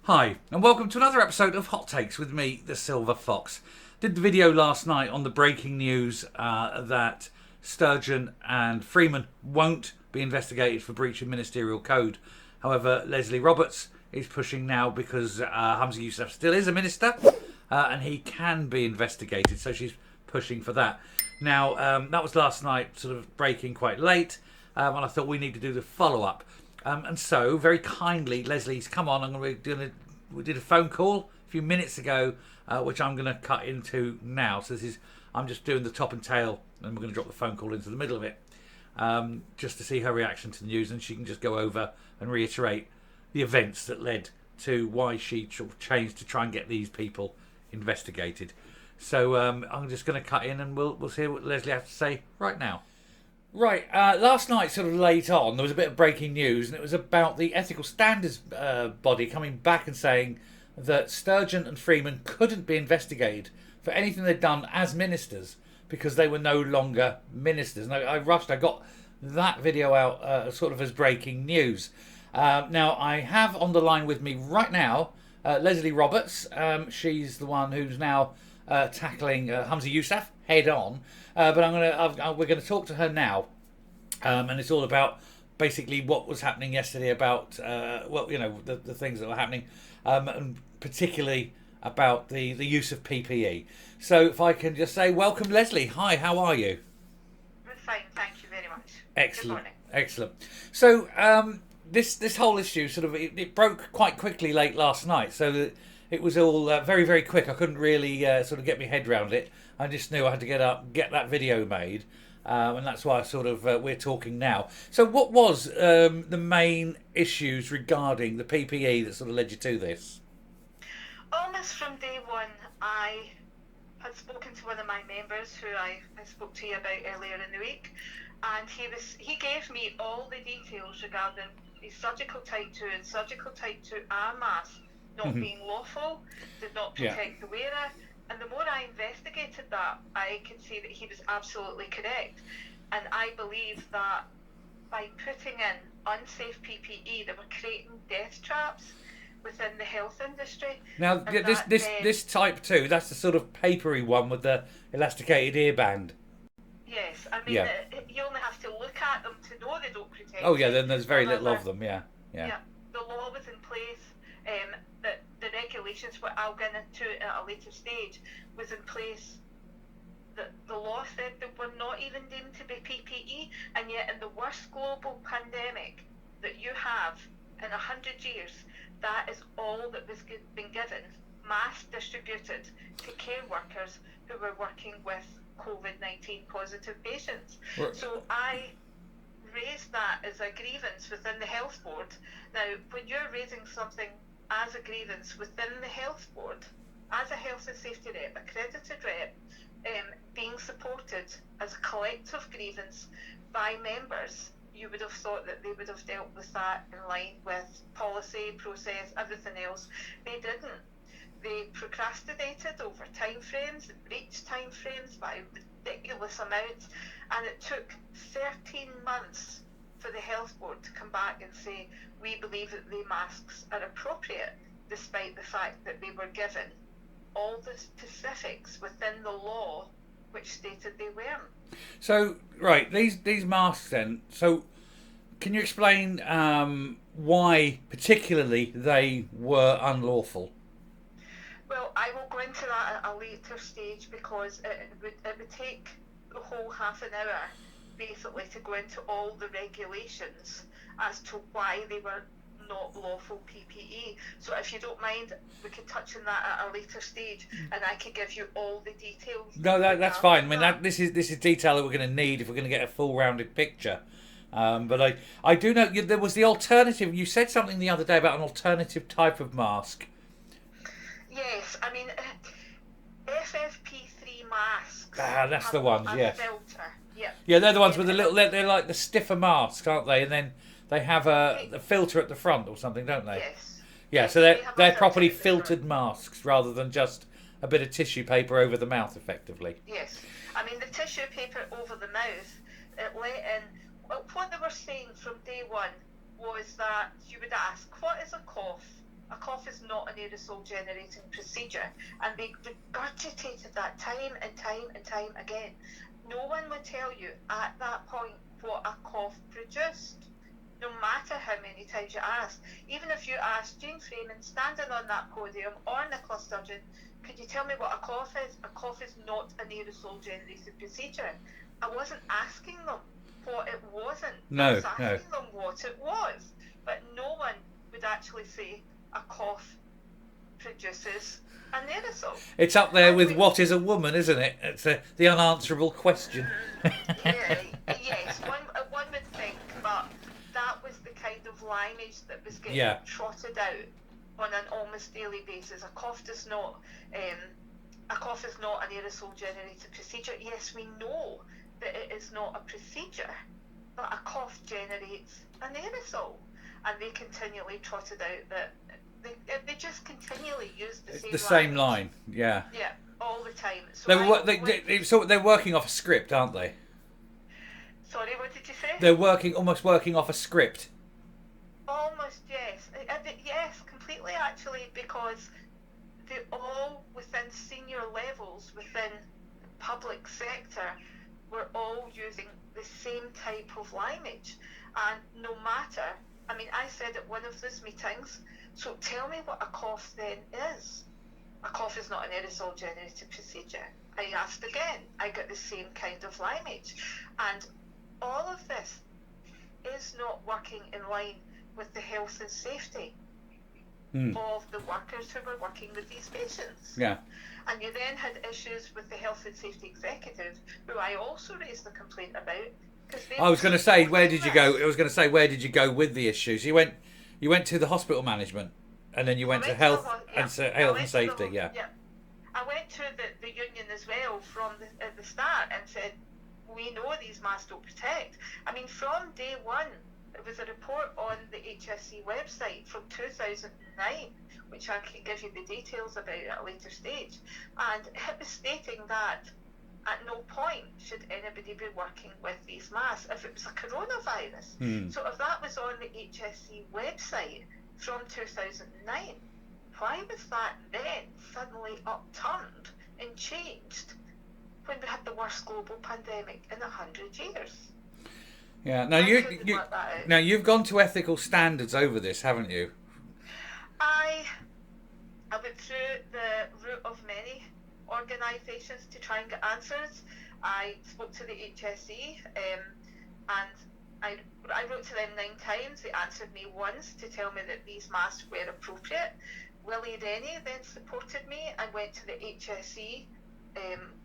Hi, and welcome to another episode of Hot Takes with me, the Silver Fox. Did the video last night on the breaking news that Sturgeon and Freeman won't be investigated for breach of ministerial code. However, Lesley Roberts is pushing now because Hamza Yousaf still is a minister and he can be investigated, so she's pushing for that. Now, that was last night, sort of breaking quite late, and I thought we need to do the follow-up. And so, very kindly, Leslie's come on. We did a phone call a few minutes ago, which I'm going to cut into now. So I'm just doing the top and tail, and we're going to drop the phone call into the middle of it, just to see her reaction to the news, and she can just go over and reiterate the events that led to why she changed to try and get these people investigated. So I'm just going to cut in, and we'll see what Lesley has to say right now. Right, last night, sort of late on, there was a bit of breaking news, and it was about the ethical standards body coming back and saying that Sturgeon and Freeman couldn't be investigated for anything they'd done as ministers because they were no longer ministers. And I got that video out sort of as breaking news. Now, I have on the line with me right now Lesley Roberts. She's the one who's now tackling Hamza Yousaf head on. But we're going to talk to her now, and it's all about basically what was happening yesterday about the things that were happening, and particularly about the use of PPE. So if I can just say, welcome, Lesley. Hi, how are you? I'm fine, thank you very much. Excellent, Good morning. excellent. So this whole issue sort of it broke quite quickly late last night, so that it was all very, very quick. I couldn't really sort of get my head around it. I just knew I had to get that video made, and that's why we're talking now. So what was the main issues regarding the PPE that sort of led you to this? Almost from day one, I had spoken to one of my members who I spoke to you about earlier in the week, and he gave me all the details regarding the surgical type 2 and surgical type 2 arm mask not being lawful, did not protect the wearer. And the more I investigated that, I could see that he was absolutely correct. And I believe that by putting in unsafe PPE, they were creating death traps within the health industry. Now, this type 2, that's the sort of papery one with the elasticated earband. Yes, I mean, you only have to look at them to know they don't protect. Oh yeah, then there's very little of them. Yeah. The law was in place. That the regulations, what I'll get into at a later stage, was in place. That the law said that we're not even deemed to be PPE, and yet in the worst global pandemic that you have in 100 years, that is all that was been given, mass distributed to care workers who were working with COVID-19 positive patients. Right. So I raised that as a grievance within the health board. Now, when you're raising something as a grievance within the health board, as a health and safety rep, accredited rep, being supported as a collective grievance by members, you would have thought that they would have dealt with that in line with policy, process, everything else. They didn't. They procrastinated over timeframes, breached timeframes by ridiculous amounts, and it took 13 months for the health board to come back and say, we believe that the masks are appropriate, despite the fact that they were given all the specifics within the law which stated they weren't. So, right, these masks then, so can you explain why particularly they were unlawful? Well, I will go into that at a later stage because it would take the whole half an hour basically to go into all the regulations as to why they were not lawful PPE. So if you don't mind, we could touch on that at a later stage, and I could give you all the details. No, that's fine. I mean, this is detail that we're going to need if we're going to get a full rounded picture. But I do know there was the alternative. You said something the other day about an alternative type of mask. Yes, I mean FFP3 masks. That's the ones. Yes. Filter. Yeah. Yeah, they're the ones with the little. They're like the stiffer masks, aren't they? And then they have a filter at the front or something, don't they? Yes. Yeah, yes, so they're properly filtered masks rather than just a bit of tissue paper over the mouth, effectively. Yes, I mean the tissue paper over the mouth. It let in. Well, what they were saying from day one was that you would ask, what is a cough? A cough is not an aerosol generating procedure, and they regurgitated that time and time and time again. No one would tell you at that point what a cough produced, no matter how many times you asked. Even if you asked Jean Freeman standing on that podium or Nicola Sturgeon, could you tell me what a cough is? A cough is not an aerosol generated procedure. I wasn't asking them what it wasn't. I was asking them what it was. But no one would actually say a cough produces an aerosol. It's up there with what is a woman, isn't it? It's the unanswerable question. Yes, one would think, but that was the kind of lineage that was getting trotted out on an almost daily basis. A cough is not an aerosol generated procedure. Yes, we know that it is not a procedure, but a cough generates an aerosol, and they continually trotted out that they just continually use the same line. Yeah, all the time. So they're working off a script, aren't they? Sorry, what did you say? They're almost working off a script. Almost, yes. Yes, completely actually, because they're all within senior levels within the public sector. We're all using the same type of lineage, and no matter. I mean, I said at one of those meetings, so tell me what a cough then is. A cough is not an aerosol generated procedure. I asked again, I got the same kind of lineage. And all of this is not working in line with the health and safety of the workers who were working with these patients. Yeah. And you then had issues with the health and safety executive, who I also raised a complaint about. I was going to say, where did you go? I was going to say, where did you go with the issues? You went to the hospital management, and then you went to health and safety. Yeah. I went to the union as well at the start and said, we know these masks don't protect. I mean, from day one, there was a report on the HSE website from 2009, which I can give you the details about at a later stage, and it was stating that at no point should anybody be working with these masks if it was a coronavirus. So if that was on the HSE website from 2009, why was that then suddenly upturned and changed when we had the worst global pandemic in 100 years? Yeah. Now you've gone to ethical standards over this, haven't you? I went through the route of many organisations to try and get answers. I spoke to the HSE and I wrote to them 9 times. They answered me once to tell me that these masks were appropriate. Willie Rennie then supported me and went to the HSE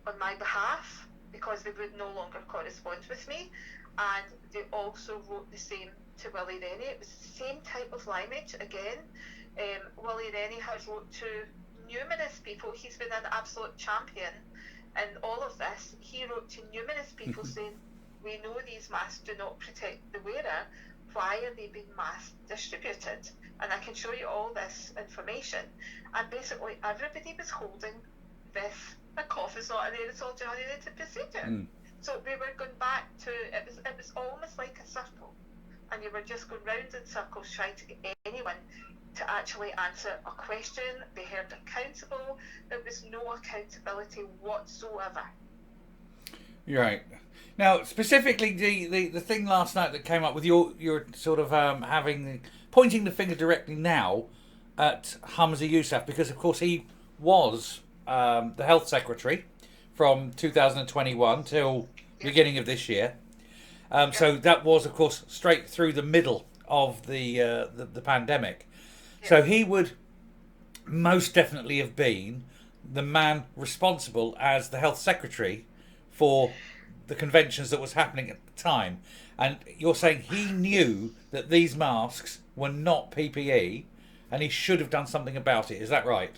on my behalf because they would no longer correspond with me, and they also wrote the same to Willie Rennie. It was the same type of lineage again. Willie Rennie has wrote to numerous people. He's been an absolute champion in all of this. He wrote to numerous people saying, we know these masks do not protect the wearer. Why are they being mass distributed? And I can show you all this information. And basically everybody was holding this, a cough is not an aerosol generated procedure. So we were going back to, it was almost like a circle. And you were just going round in circles trying to get anyone to actually answer a question, be held accountable. There was no accountability whatsoever. You're right. Now, specifically, the thing last night that came up with your sort of pointing the finger directly now at Hamza Yousaf, because of course he was the health secretary from 2021 till the beginning of this year. So that was, of course, straight through the middle of the pandemic. So he would most definitely have been the man responsible as the health secretary for the conventions that was happening at the time. And you're saying he knew that these masks were not PPE and he should have done something about it. Is that right?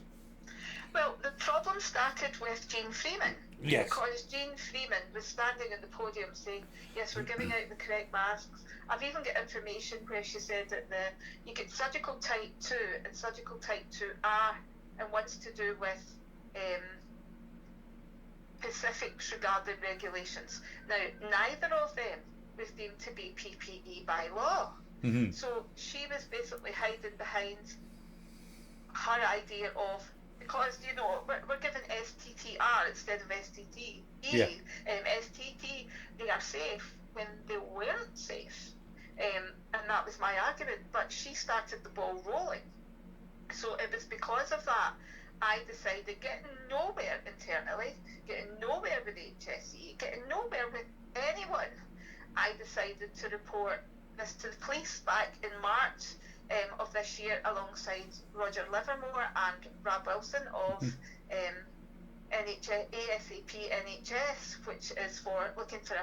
Well, the problem started with Jean Freeman. Yes. Because Jean Freeman was standing at the podium saying, yes, we're giving out the correct masks. I've even got information where she said that you get surgical type 2 and surgical type 2R, and one's to do with specifics regarding regulations. Now, neither of them was deemed to be PPE by law. So she was basically hiding behind her idea of, because we're given STTR instead of STT. Yeah. STT, they are safe when they weren't safe, and that was my argument. But she started the ball rolling, so it was because of that I decided, getting nowhere internally, getting nowhere with HSE, getting nowhere with anyone, I decided to report this to the police back in March of this year, alongside Roger Livermore and Rob Wilson of ASAP NHS, which is for looking for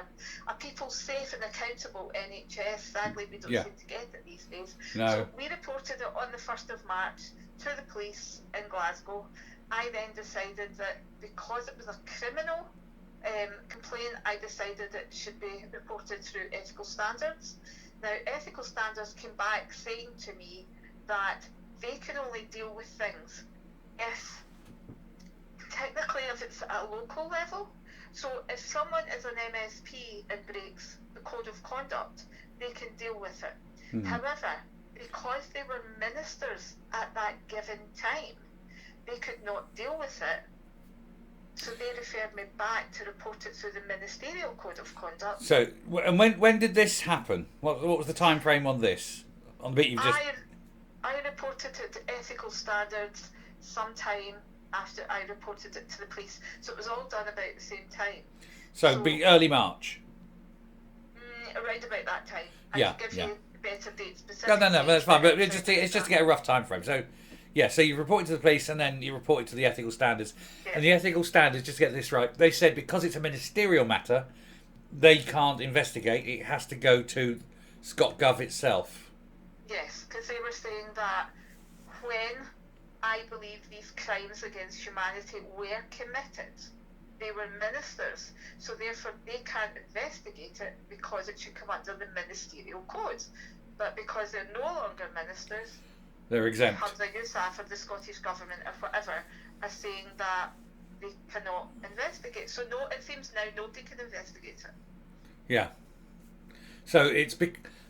a people safe and accountable NHS. Sadly, we don't seem to get it these days. No. So we reported it on the 1st of March to the police in Glasgow. I then decided that because it was a criminal complaint, I decided it should be reported through ethical standards. Now, ethical standards came back saying to me that they can only deal with things if it's at a local level. So if someone is an MSP and breaks the code of conduct, they can deal with it. However, because they were ministers at that given time, they could not deal with it. So they referred me back to report it through the ministerial code of conduct. So, and when did this happen? What was the time frame on this? On the bit you've just... I reported it to ethical standards sometime after I reported it to the police. So it was all done about the same time. So be early March? Around about that time. I can give you better dates. No, that's fine. But it's just to get a rough time frame. So, so you reported to the police and then you reported to the ethical standards. Yes. And the ethical standards, just to get this right, they said because it's a ministerial matter, they can't investigate. It has to go to ScotGov itself. Yes, because they were saying that when I believe these crimes against humanity were committed, they were ministers, so therefore they can't investigate it because it should come under the ministerial codes. But because they're no longer ministers, they're exempt. Hamza Yousaf or the Scottish Government or whatever are saying that they cannot investigate. So no, it seems now nobody can investigate it. Yeah. So it's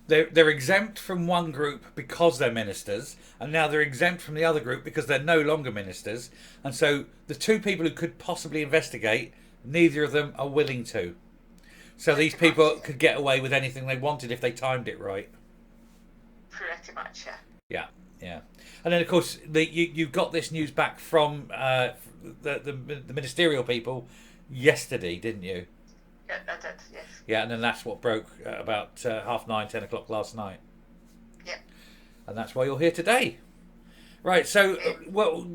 they're exempt from one group because they're ministers, and now they're exempt from the other group because they're no longer ministers. And so the two people who could possibly investigate, neither of them are willing to. So these people could get away with anything they wanted if they timed it right. Pretty much, yeah. Yeah. Yeah, and then of course you got this news back from the ministerial people yesterday, didn't you? Yeah, I did. Yes. Yeah, and then that's what broke about 9:30, 10 o'clock last night. Yeah. And that's why you're here today, right? So, well,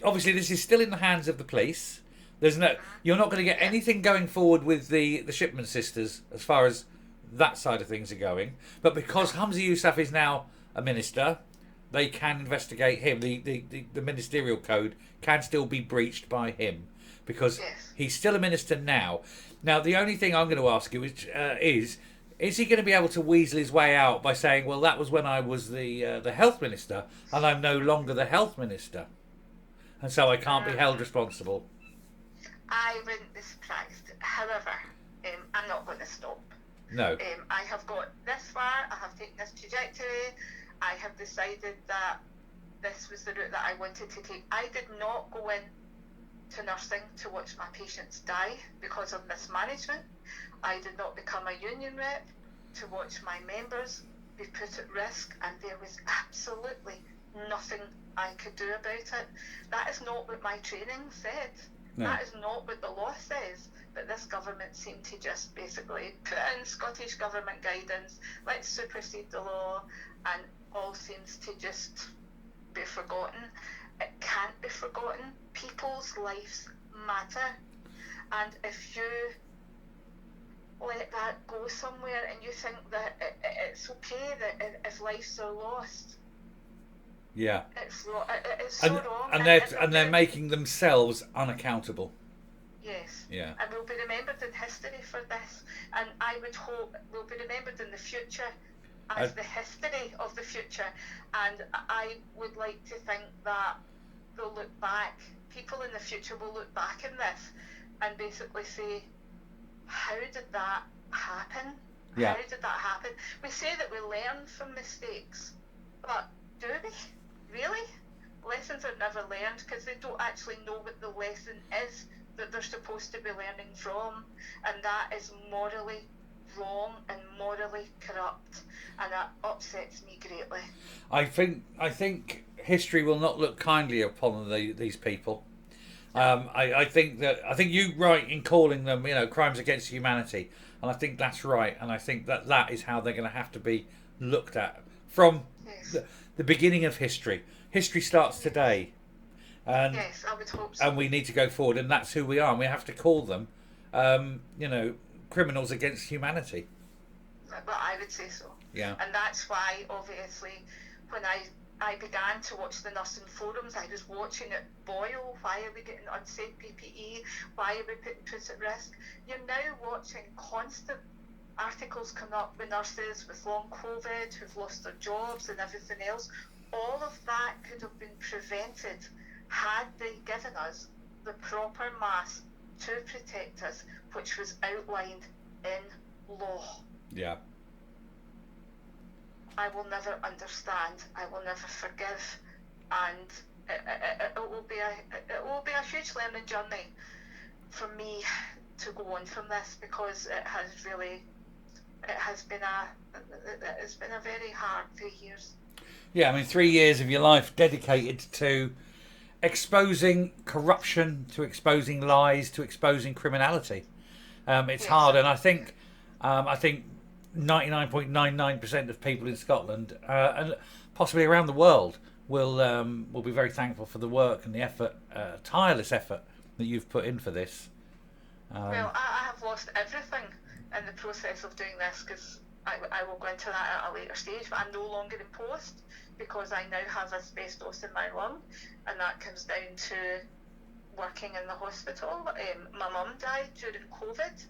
obviously this is still in the hands of the police. You're not going to get anything going forward with the Shipman sisters as far as that side of things are going. But because Hamza Yousaf is now a minister, they can investigate him. The ministerial code can still be breached by him because he's still a minister now. Now, the only thing I'm going to ask you is he going to be able to weasel his way out by saying, well, that was when I was the health minister and I'm no longer the health minister, and so I can't be held responsible? I wouldn't be surprised. However, I'm not going to stop. No. I have got this far. I have taken this trajectory. I have decided that this was the route that I wanted to take. I did not go in to nursing to watch my patients die because of mismanagement. I did not become a union rep to watch my members be put at risk, and there was absolutely nothing I could do about it. That is not what my training said. No. That is not what the law says. But this government seemed to just basically put in Scottish Government guidance, let's supersede the law, and all seems to just be forgotten. It can't be forgotten. People's lives matter. And if you let that go somewhere and you think that it's okay that if lives are lost, it's so wrong. And they're making themselves unaccountable. Yes. Yeah. And we'll be remembered in history for this. And I would hope we'll be remembered in the future as the history of the future. And I would like to think that they'll look back, people in the future will look back in this and basically say, how did that happen? Yeah. How did that happen? We say that we learn from mistakes, but do we? Really? lessons are never learned because they don't actually know what the lesson is that they're supposed to be learning from, and that is morally wrong and morally corrupt, and that upsets me greatly. I think history will not look kindly upon these people. I think you're right in calling them, crimes against humanity, and I think that's right, and I think that is how they're going to have to be looked at from Yes. the beginning of history. History starts today, and Yes, I would hope so. and we need to go forward, and that's who we are. And we have to call them, criminals against humanity. But I would say so. Yeah. And that's why, obviously, when I began to watch the nursing forums, I was watching it boil. Why are we getting unsafe PPE? Why are we putting kids at risk? You're now watching constant articles come up with nurses with long COVID who've lost their jobs and everything else. All of that could have been prevented had they given us the proper mask to protect us, which was outlined in law. Yeah. I will never understand. I will never forgive, and it will be a huge learning journey for me to go on from this, because it's been a very hard 3 years. Yeah, I mean, 3 years of your life dedicated to exposing corruption, to exposing lies, to exposing criminality. It's hard, and I think 99.99% of people in Scotland and possibly around the world will be very thankful for the work and the effort, tireless effort that you've put in for this. Well, I have lost everything in the process of doing this, because I will go into that at a later stage, but I'm no longer in post because I now have asbestos in my lung, and that comes down to working in the hospital. My mum died during COVID.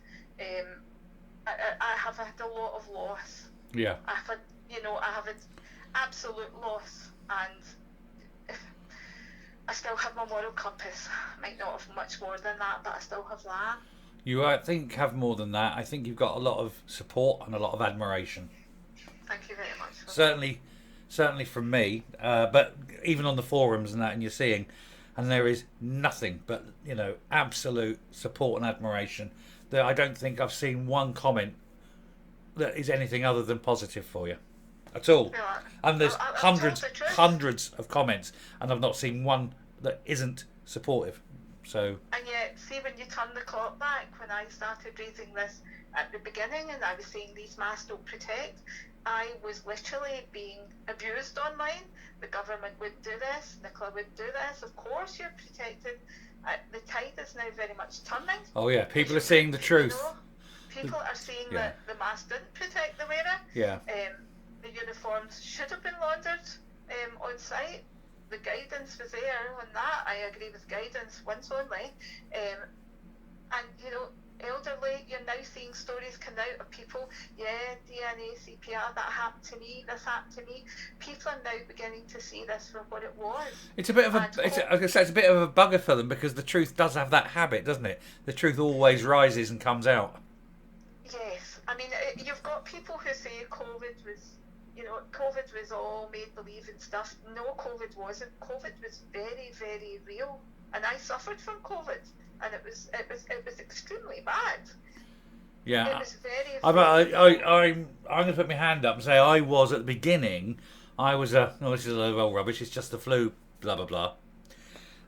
I have had a lot of loss. Yeah. I have had absolute loss, and I still have my moral compass. I might not have much more than that, but I still have that. You, I think, have more than that. I think you've got a lot of support and a lot of admiration. Thank you very much. Certainly from me, but even on the forums and that, and you're seeing, and there is nothing but absolute support and admiration. That I don't think I've seen one comment that is anything other than positive for you at all. Yeah, And there's I've hundreds of comments, and I've not seen one that isn't supportive. So. And yet, see, when you turn the clock back, when I started raising this at the beginning, and I was saying these masks don't protect, I was literally being abused online. The government would do this, Nicola would do this. Of course, you're protected. The tide is now very much turning. Oh yeah, people are seeing the truth. People are seeing that the mask didn't protect the wearer. Yeah. The uniforms should have been laundered on site. The guidance was there on that. I agree with guidance once only. And elderly, you're now seeing stories come out of people, DNA, CPR, that happened to me, this happened to me. People are now beginning to see this for what it was. It's a bit of it's a bit of a bugger for them, because the truth does have that habit, doesn't it? The truth always rises and comes out. Yes. I mean, you've got people who say COVID was all made-believe and stuff. No, COVID wasn't. COVID was very, very real. And I suffered from COVID. And it was extremely bad. Yeah, it was very. I'm going to put my hand up and say I was at the beginning. I was this is a load of old rubbish. It's just the flu. Blah blah blah.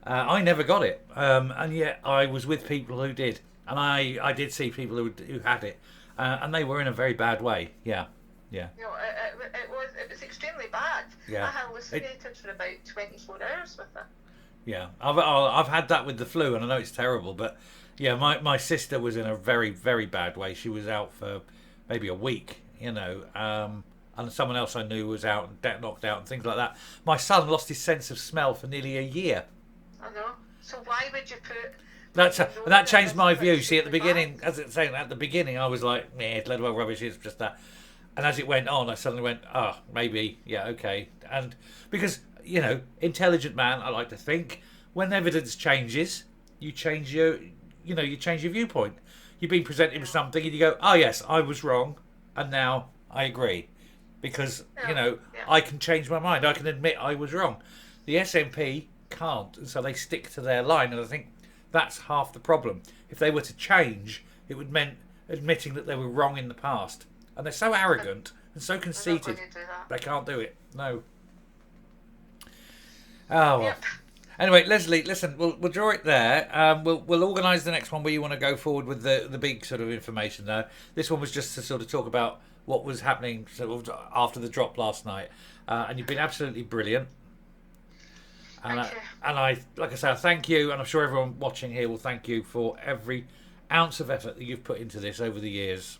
I never got it, and yet I was with people who did, and I did see people who had it, and they were in a very bad way. Yeah. It was extremely bad. Yeah. I hallucinated for about 24 hours with it. Yeah, I've had that with the flu, and I know it's terrible, but yeah, my sister was in a very, very bad way. She was out for maybe a week, and someone else I knew was out and knocked out and things like that. My son lost his sense of smell for nearly a year. I know. So why would you put? That changed my view. See, at the beginning, as it's saying, at the beginning, I was like, it's load of old rubbish. It's just that. And as it went on, I suddenly went, maybe, yeah, okay, and because. Intelligent man, I like to think, when evidence changes, you change your viewpoint. You've been presented with something and you go, oh yes, I was wrong, and now I agree. Because, I can change my mind. I can admit I was wrong. The SNP can't, and so they stick to their line. And I think that's half the problem. If they were to change, it would mean admitting that they were wrong in the past. And they're so arrogant and so conceited, they can't do it. No. Oh, well. Yep. Anyway, Lesley, listen, we'll draw it there. We'll organise the next one where you want to go forward with the big sort of information. There, this one was just to sort of talk about what was happening sort of after the drop last night, and you've been absolutely brilliant. And Thank you. And I, like I say, I thank you, and I'm sure everyone watching here will thank you for every ounce of effort that you've put into this over the years.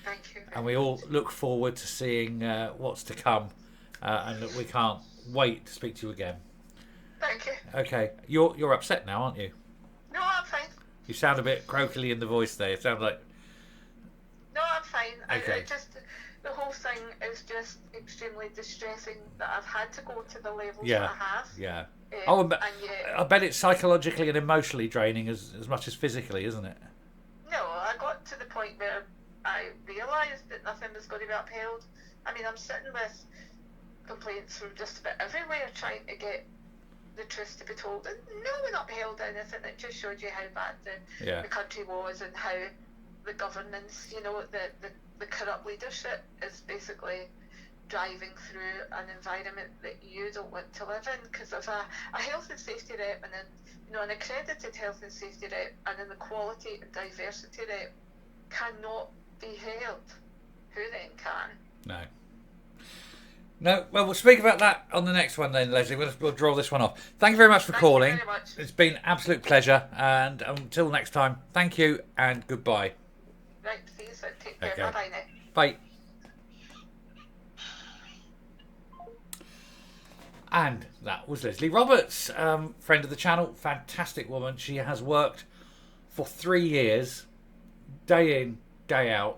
Thank you. And we all look forward to seeing what's to come, and that we can't wait to speak to you again. Thank you. Okay, you're upset now, aren't you? No, I'm fine. You sound a bit croakily in the voice there. It sounds like... No, I'm fine. Okay. I just, the whole thing is just extremely distressing that I've had to go to the levels Yeah. that I have. Yeah. And yet, I bet it's psychologically and emotionally draining as much as physically, isn't it? no, I got to the point where I realised that nothing was going to be upheld. I mean, I'm sitting with complaints from just about everywhere trying to get the truth to be told, and no one upheld anything. It just showed you how bad the country was, and how the governance, the corrupt leadership is basically driving through an environment that you don't want to live in because of a health and safety rep, and then, an accredited health and safety rep, and then the quality and diversity rep cannot be held. Who then can? No. No, well, we'll speak about that on the next one then, Lesley. We'll draw this one off. Thank you very much for calling. Thank you very much. It's been an absolute pleasure. And until next time, thank you and goodbye. Right, see you soon. Take care. Okay. Bye-bye now. Bye. And that was Lesley Roberts, friend of the channel, fantastic woman. She has worked for 3 years, day in, day out,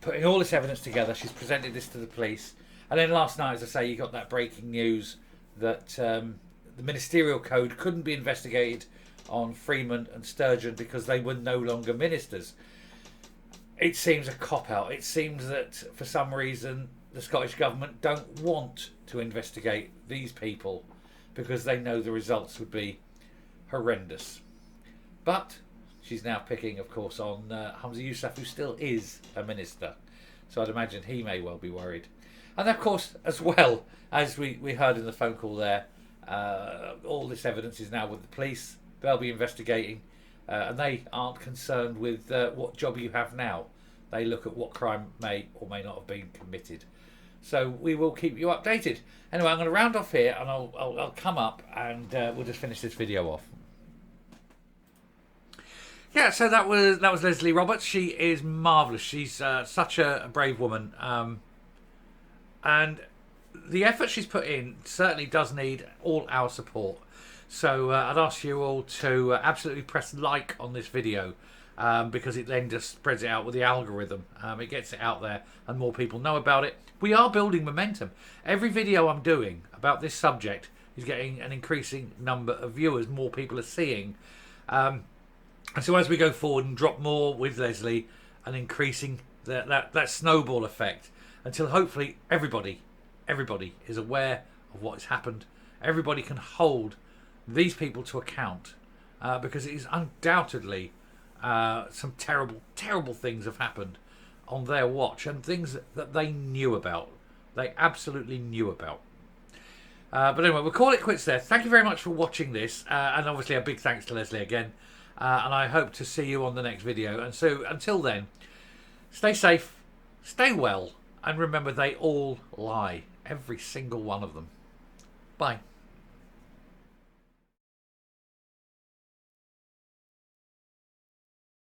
putting all this evidence together. She's presented this to the police. And then last night, as I say, you got that breaking news that the ministerial code couldn't be investigated on Freeman and Sturgeon because they were no longer ministers. It seems a cop-out. It seems that for some reason the Scottish Government don't want to investigate these people because they know the results would be horrendous. But she's now picking, of course, on Humza Yousaf, who still is a minister. So I'd imagine he may well be worried. And of course, as well, as we heard in the phone call there, all this evidence is now with the police. They'll be investigating, and they aren't concerned with what job you have now. They look at what crime may or may not have been committed. So we will keep you updated. Anyway, I'm going to round off here, and I'll come up and we'll just finish this video off. Yeah, so that was Lesley Roberts. She is marvellous. She's such a brave woman. And the effort she's put in certainly does need all our support. So I'd ask you all to absolutely press like on this video because it then just spreads it out with the algorithm. It gets it out there and more people know about it. We are building momentum. Every video I'm doing about this subject is getting an increasing number of viewers. More people are seeing. And so as we go forward and drop more with Lesley and increasing that snowball effect, until hopefully everybody is aware of what has happened. Everybody can hold these people to account because it is undoubtedly some terrible things have happened on their watch, and things that they knew about. They absolutely knew about. But anyway, we'll call it quits there. Thank you very much for watching this, and obviously a big thanks to Lesley again. And I hope to see you on the next video. And so until then, stay safe, stay well, and remember, they all lie. Every single one of them. Bye.